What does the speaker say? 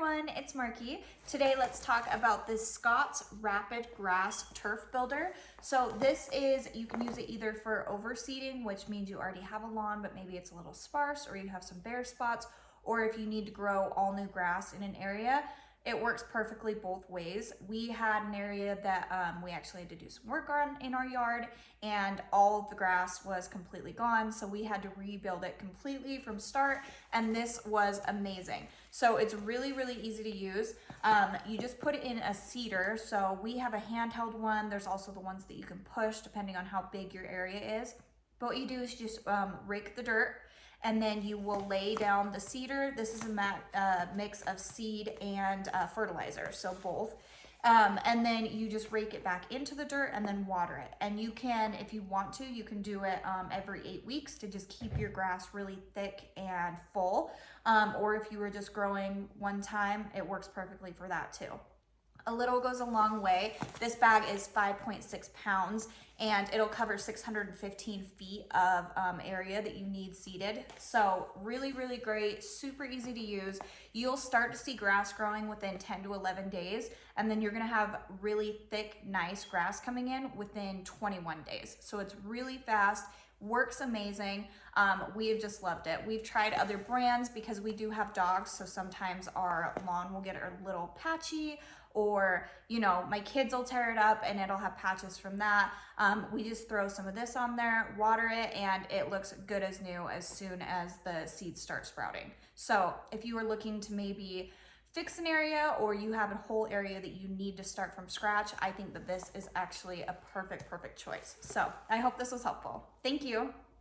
everyone, it's Marky. Today let's talk about this Scott's Rapid Grass Turf Builder. So this is, you can use it either for overseeding, which means you already have a lawn, but maybe it's a little sparse or you have some bare spots, or if you need to grow all new grass in an area. It works perfectly both ways. We had an area that we actually had to do some work on in our yard, and all of the grass was completely gone. So we had to rebuild it completely from start, and this was amazing. So it's really, really easy to use. You just put it in a seeder. So we have a handheld one. There's also the ones that you can push depending on how big your area is. But what you do is just rake the dirt, and then you will lay down the seeder. This is a mix of seed and fertilizer, so both. And then you just rake it back into the dirt and then water it. And you can, if you want to, you can do it every 8 weeks to just keep your grass really thick and full. Or if you were just growing one time, it works perfectly for that too. A little goes a long way. This bag is 5.6 pounds and it'll cover 615 feet of area that you need seeded. So really, really great, super easy to use. You'll start to see grass growing within 10 to 11 days, and then you're gonna have really thick, nice grass coming in within 21 days. So it's really fast. Works amazing. We have just loved it. We've tried other brands because we do have dogs, so sometimes our lawn will get a little patchy, or you know, my kids will tear it up and it'll have patches from that. We just throw some of this on there, water it, and it looks good as new as soon as the seeds start sprouting. So if you are looking to maybe fix an area, or you have a whole area that you need to start from scratch, I think that this is actually a perfect choice. So I hope this was helpful. Thank you.